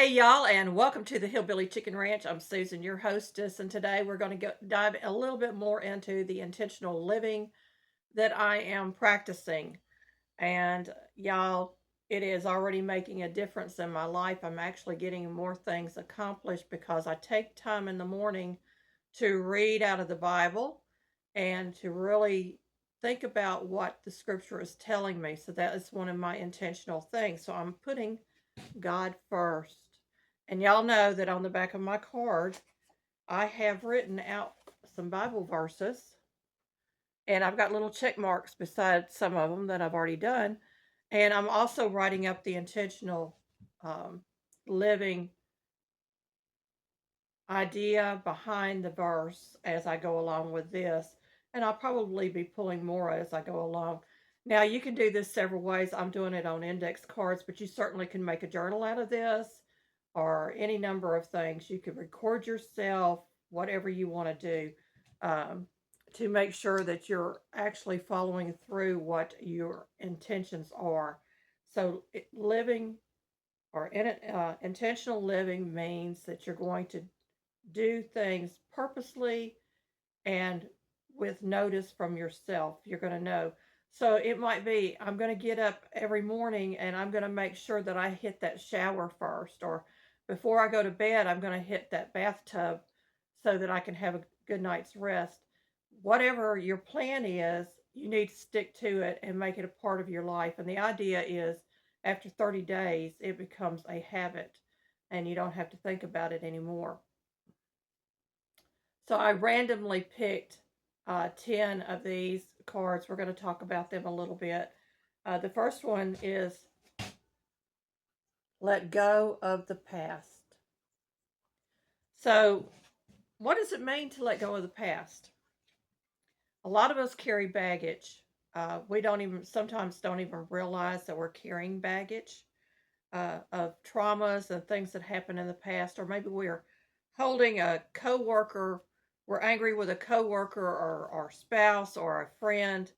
Hey y'all, and welcome to the Hillbilly Chicken Ranch. I'm Susan, your hostess, and today we're going to dive a little bit more into the intentional living that I am practicing. And y'all, it is already making a difference in my life. I'm actually getting more things accomplished because I take time in the morning to read out of the Bible and to really think about what the scripture is telling me. So that is one of my intentional things. So I'm putting God first. And y'all know that on the back of my card, I have written out some Bible verses, and I've got little check marks beside some of them that I've already done. And I'm also writing up the intentional um, living idea behind the verse as I go along with this. And I'll probably be pulling more as I go along. Now, you can do this several ways. I'm doing it on index cards, but you certainly can make a journal out of this or any number of things. You could record yourself, whatever you want to do, um, to make sure that you're actually following through what your intentions are. So, living or intentional living means that you're going to do things purposely and with notice from yourself. You're going to know. So it might be, I'm going to get up every morning and I'm going to make sure that I hit that shower first, or before I go to bed, I'm going to hit that bathtub so that I can have a good night's rest. Whatever your plan is, you need to stick to it and make it a part of your life. And the idea is after 30 days, it becomes a habit and you don't have to think about it anymore. So I randomly picked 10 of these cards. We're going to talk about them a little bit. The first one is let go of the past. So, what does it mean to let go of the past? A lot of us carry baggage. We don't even sometimes don't even realize that we're carrying baggage of traumas and things that happened in the past, or maybe we're holding a coworker. We're angry with a coworker or our spouse or a friend,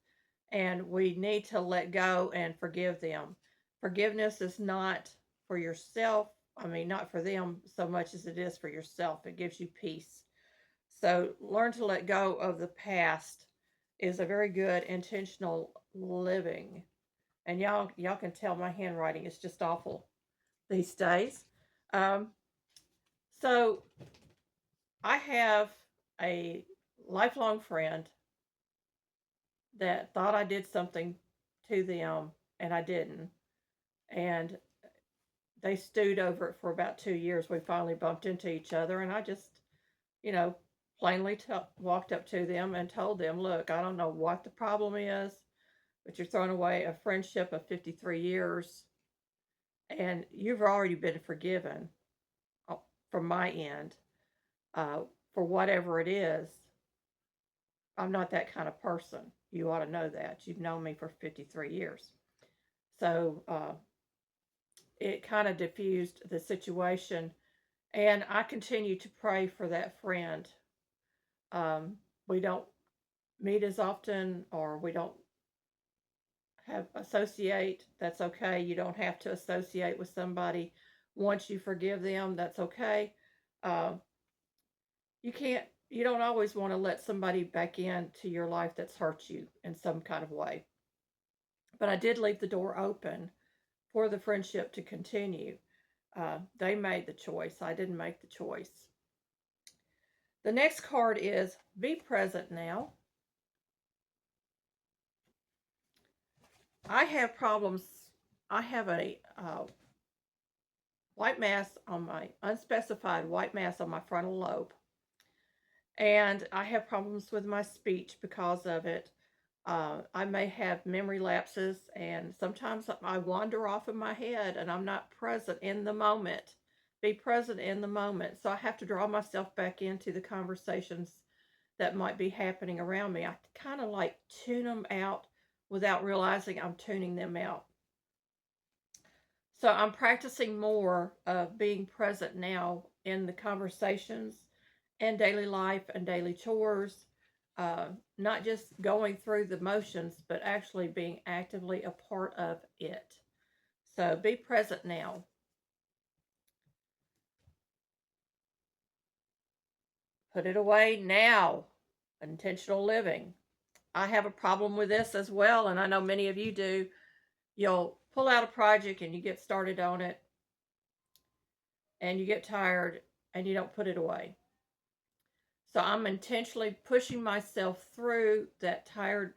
and we need to let go and forgive them. Forgiveness is not for yourself. I mean, not for them so much as it is for yourself. It gives you peace. So, learn to let go of the past is a very good intentional living. And y'all can tell my handwriting is just awful these days. Um, so I have a lifelong friend that thought I did something to them and I didn't. And they stewed over it for about 2 years. We finally bumped into each other, and I just, you know, plainly walked up to them and told them, look, I don't know what the problem is, but you're throwing away a friendship of 53 years, and you've already been forgiven uh, from my end uh, for whatever it is. I'm not that kind of person. You ought to know that. You've known me for 53 years. So it kind of diffused the situation. And I continue to pray for that friend. We don't meet as often, or we don't have associate. That's okay. You don't have to associate with somebody once you forgive them. That's okay. Uh, you can't. You don't always want to let somebody back into your life that's hurt you in some kind of way. But I did leave the door open for the friendship to continue. They made the choice. I didn't make the choice. The next card is be present now. I have problems. I have a white mass on my unspecified white mass on my frontal lobe. And I have problems with my speech because of it. I may have memory lapses, and sometimes I wander off in my head and I'm not present in the moment. Be present in the moment. So I have to draw myself back into the conversations that might be happening around me. I kind of like tune them out without realizing I'm tuning them out. So I'm practicing more of being present now in the conversations and daily life and daily chores, not just going through the motions, but actually being actively a part of it. So be present now. Put it away now. Intentional living. I have a problem with this as well, and I know many of you do. You'll pull out a project and you get started on it and you get tired and you don't put it away. So I'm intentionally pushing myself through that tired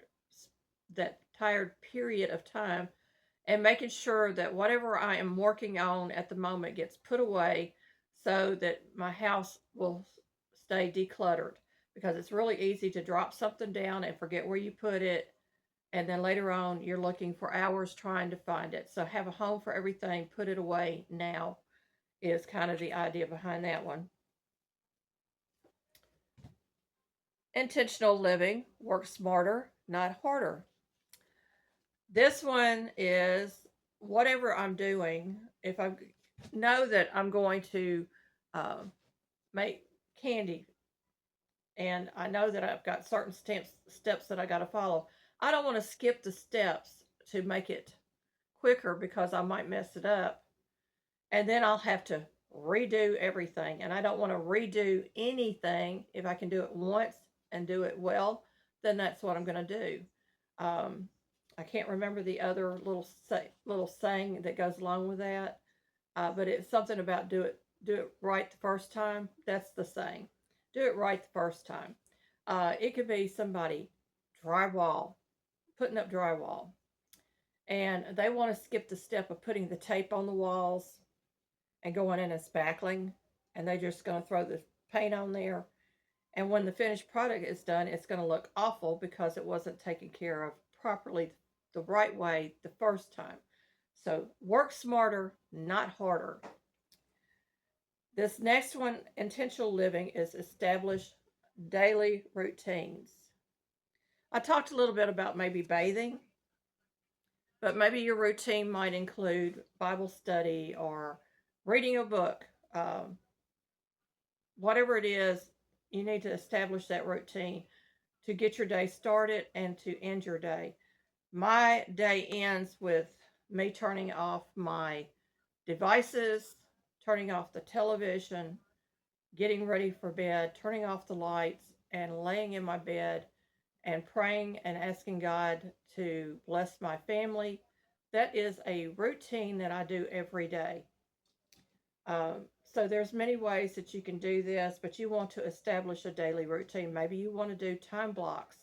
period of time and making sure that whatever I am working on at the moment gets put away so that my house will stay decluttered, because it's really easy to drop something down and forget where you put it, and then later on you're looking for hours trying to find it. So have a home for everything, put it away now is kind of the idea behind that one. Intentional living, work smarter, not harder. This one is whatever I'm doing, if I know that I'm going to uh, make candy and I know that I've got certain steps that I got to follow, I don't want to skip the steps to make it quicker because I might mess it up. And then I'll have to redo everything. And I don't want to redo anything. If I can do it once and do it well, then that's what I'm going to do. Um, I can't remember the other little saying that goes along with that, but it's something about do it right the first time. That's the saying. Do it right the first time. It could be somebody drywall, putting up drywall, and they want to skip the step of putting the tape on the walls and going in and spackling, and they're just going to throw the paint on there. And when the finished product is done, it's going to look awful because it wasn't taken care of properly the right way the first time. So work smarter, not harder. This next one, intentional living, is establish daily routines. I talked a little bit about maybe bathing, but maybe your routine might include Bible study or reading a book. Um, Whatever it is, you need to establish that routine to get your day started and to end your day. My day ends with me turning off my devices, turning off the television, getting ready for bed, turning off the lights, and laying in my bed and praying and asking God to bless my family. That is a routine that I do every day. So there's many ways that you can do this, but you want to establish a daily routine. Maybe you want to do time blocks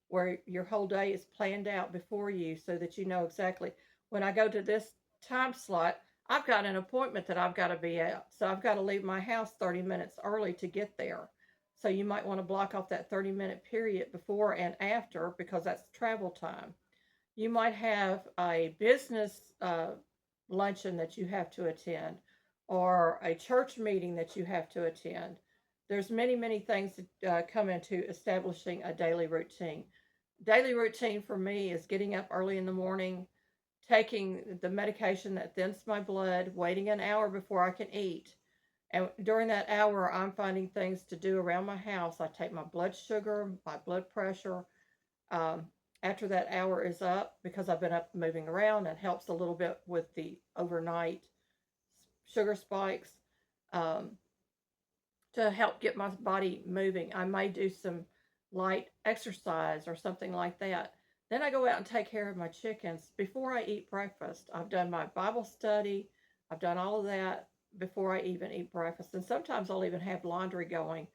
where your whole day is planned out before you so that you know exactly when I go to this time slot, I've got an appointment that I've got to be at. So I've got to leave my house 30 minutes early to get there. So you might want to block off that 30-minute period before and after because that's travel time. You might have a business luncheon that you have to attend or a church meeting that you have to attend. There's many, many things that come into establishing a daily routine. Daily routine for me is getting up early in the morning, taking the medication that thins my blood, waiting an hour before I can eat. And during that hour, I'm finding things to do around my house. I take my blood sugar, my blood pressure. Um, After that hour is up, because I've been up moving around, it helps a little bit with the overnight sugar spikes. Um, to help get my body moving. I may do some light exercise or something like that. Then I go out and take care of my chickens before I eat breakfast. I've done my Bible study, I've done all of that before I even eat breakfast. And sometimes I'll even have laundry going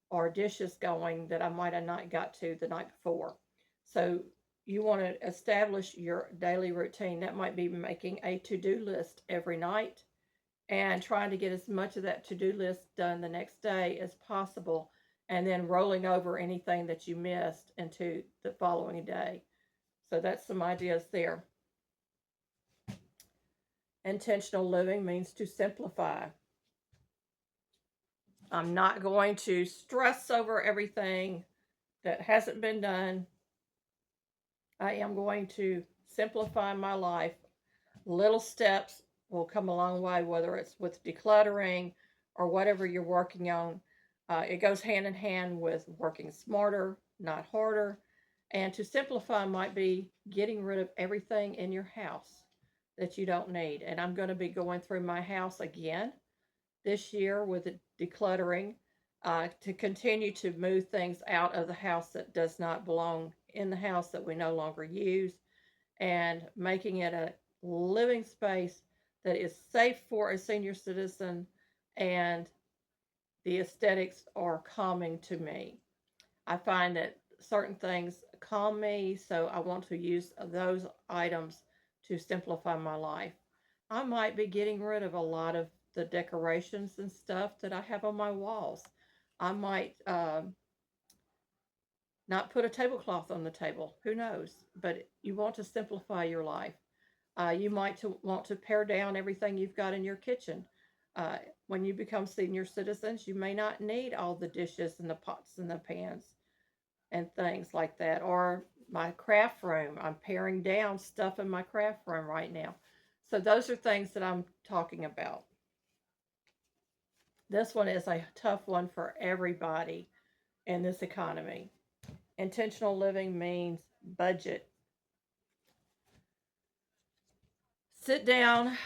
or dishes going that I might have not got to the night before. So you want to establish your daily routine. That might be making a to do list every night and trying to get as much of that to do list done the next day as possible, and then rolling over anything that you missed into the following day. So that's some ideas there. Intentional living means to simplify. I'm not going to stress over everything that hasn't been done. I am going to simplify my life. Little steps will come a long way, whether it's with decluttering or whatever you're working on. It goes hand in hand with working smarter, not harder. And to simplify might be getting rid of everything in your house that you don't need. And I'm going to be going through my house again this year with the decluttering. to continue to move things out of the house that does not belong in the house that we no longer use, and making it a living space that is safe for a senior citizen, and the aesthetics are calming to me. I find that certain things calm me, so I want to use those items to simplify my life. I might be getting rid of a lot of the decorations and stuff that I have on my walls. I might not put a tablecloth on the table. Who knows? But you want to simplify your life. You might want to pare down everything you've got in your kitchen. Uh, when you become senior citizens, you may not need all the dishes and the pots and the pans and things like that. Or my craft room, I'm paring down stuff in my craft room right now. So those are things that I'm talking about. This one is a tough one for everybody in this economy. Intentional living means budget. Sit down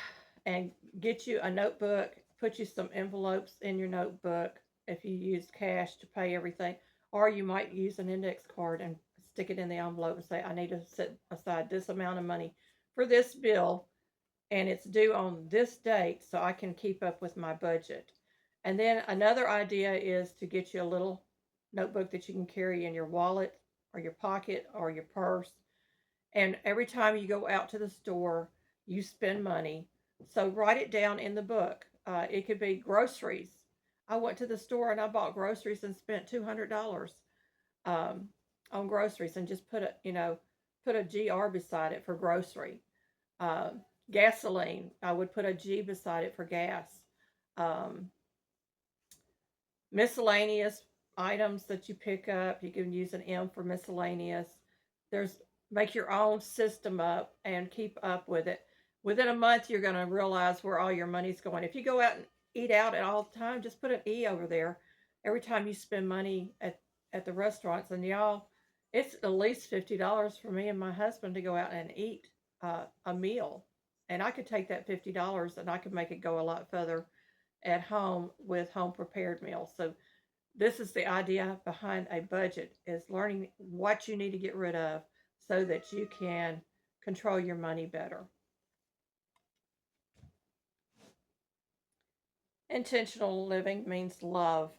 and get you a notebook, put you some envelopes in your notebook if you use cash to pay everything, or you might use an index card and stick it in the envelope and say, I need to set aside this amount of money for this bill, and it's due on this date so I can keep up with my budget. And then another idea is to get you a little notebook that you can carry in your wallet or your pocket or your purse. And every time you go out to the store, you spend money. So write it down in the book. It could be groceries. I went to the store and I bought groceries and spent $200 um, on groceries, and just put a GR beside it for grocery. Um, Gasoline, I would put a G beside it for gas. Um, Miscellaneous items that you pick up, you can use an M for miscellaneous. There's Make your own system up and keep up with it. Within a month, you're going to realize where all your money's going. If you go out and eat out at all the time, just put an E over there every time you spend money at the restaurants. And y'all, it's at least $50 for me and my husband to go out and eat a meal. And I could take that $50 and I could make it go a lot further at home with home prepared meals. So this is the idea behind a budget, is learning what you need to get rid of so that you can control your money better. Intentional living means love.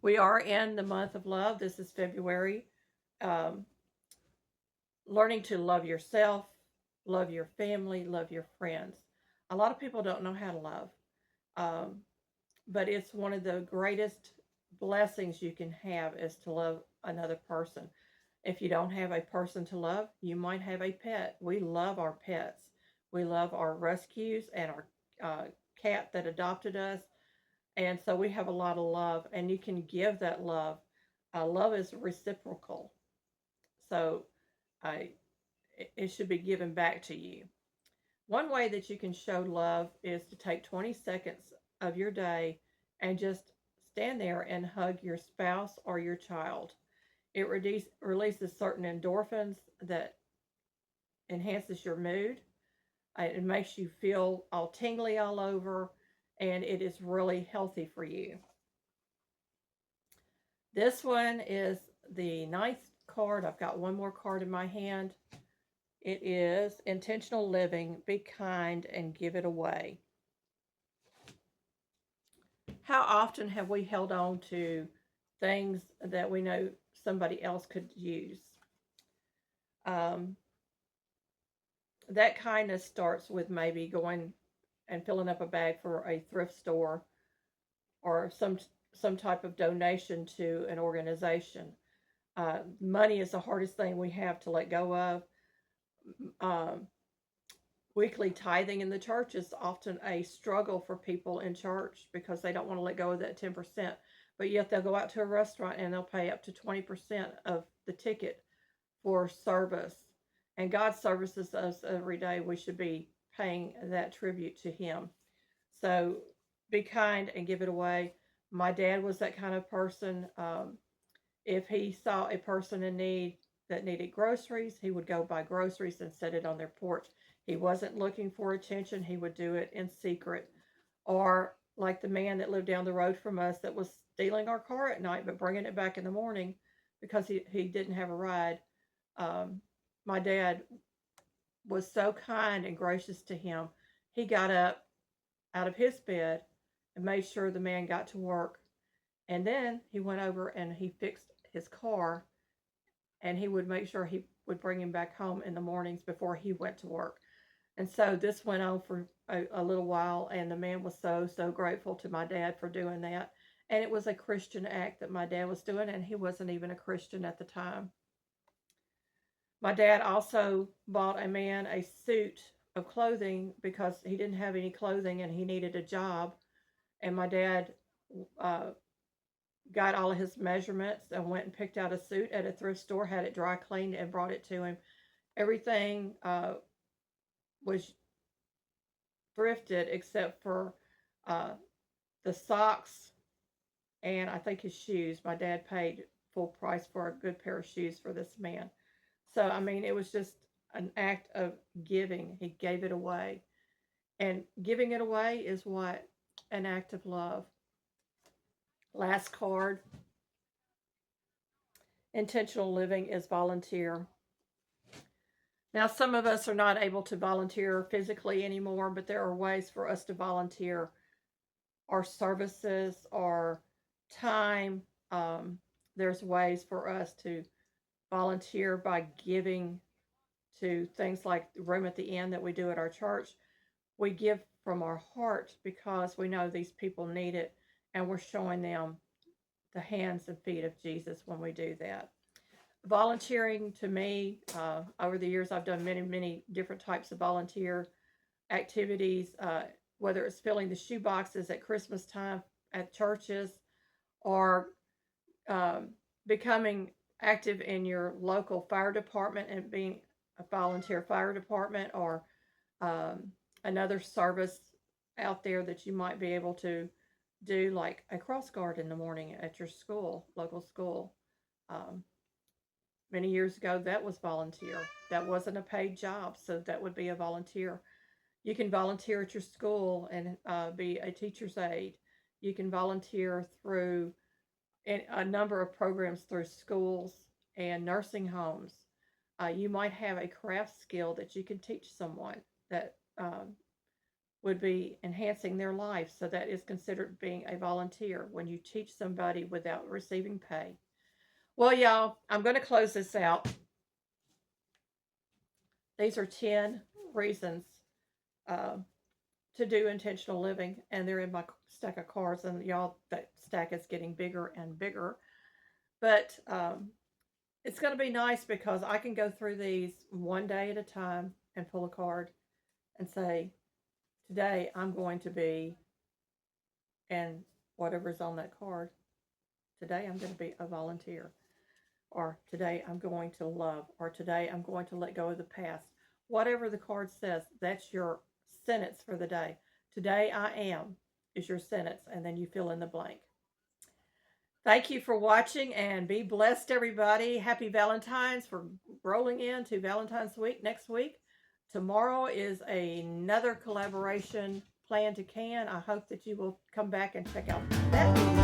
We are in the month of love. This is February. Um, Learning to love yourself, love your family, love your friends. A lot of people don't know how to love. Um, but it's one of the greatest blessings you can have is to love another person. If you don't have a person to love, you might have a pet. We love our pets. We love our rescues and our uh, cat that adopted us. And so we have a lot of love, and you can give that love. Love is reciprocal. So I, it should be given back to you. One way that you can show love is to take 20 seconds of your day and just stand there and hug your spouse or your child. It releases certain endorphins that enhances your mood. It makes you feel all tingly all over, and it is really healthy for you. This one is the ninth card. I've got one more card in my hand. It is intentional living. Be kind and give it away. How often have we held on to things that we know somebody else could use? Um, that kindness starts with maybe going and filling up a bag for a thrift store, or some type of donation to an organization. Money is the hardest thing we have to let go of. Um, Weekly tithing in the church is often a struggle for people in church because they don't want to let go of that 10%. But yet they'll go out to a restaurant and they'll pay up to 20% of the ticket for service. And God services us every day. We should be paying that tribute to Him. So be kind and give it away. My dad was that kind of person. If he saw a person in need that needed groceries, he would go buy groceries and set it on their porch. He wasn't looking for attention. He would do it in secret. Or like the man that lived down the road from us that was stealing our car at night but bringing it back in the morning because he didn't have a ride. Um, my dad was so kind and gracious to him. He got up out of his bed and made sure the man got to work. And then he went over and he fixed his car, and he would make sure he would bring him back home in the mornings before he went to work. And so this went on for a little while, and the man was so grateful to my dad for doing that. And it was a Christian act that my dad was doing, and he wasn't even a Christian at the time. My dad also bought a man a suit of clothing because he didn't have any clothing and he needed a job. And my dad uh, got all of his measurements and went and picked out a suit at a thrift store, had it dry cleaned, and brought it to him. Everything was thrifted except for uh, the socks and I think his shoes. My dad paid full price for a good pair of shoes for this man. So, I mean, it was just an act of giving. He gave it away. And giving it away is what? An act of love. Last card. Intentional living is volunteer. Now, some of us are not able to volunteer physically anymore, but there are ways for us to volunteer our services, our time. There's ways for us to volunteer by giving to things like the room at the end that we do at our church. We give from our heart because we know these people need it, and we're showing them the hands and feet of Jesus when we do that. Volunteering to me, over the years, I've done many different types of volunteer activities, whether it's filling the shoe boxes at Christmas time at churches or um, becoming active in your local fire department and being a volunteer fire department or um, another service out there that you might be able to do, like a cross guard in the morning at your school, local school. Um, Many years ago, that was volunteer. That wasn't a paid job, so that would be a volunteer. You can volunteer at your school and be a teacher's aide. You can volunteer through a number of programs through schools and nursing homes. You might have a craft skill that you can teach someone that would be enhancing their life. So that is considered being a volunteer when you teach somebody without receiving pay. Well, y'all, I'm going to close this out. These are 10 reasons uh, to do intentional living, and they're in my stack of cards. And y'all, that stack is getting bigger and bigger. But it's going to be nice because I can go through these one day at a time and pull a card and say, today I'm going to be, and whatever's on that card, today I'm going to be a volunteer, or today I'm going to love, or today I'm going to let go of the past. Whatever the card says, that's your sentence for the day. Today I am is your sentence, and then you fill in the blank. Thank you for watching, and be blessed, everybody. Happy Valentine's. For rolling into Valentine's week next week. Tomorrow is another collaboration, Plan to Can. I hope that you will come back and check out that video.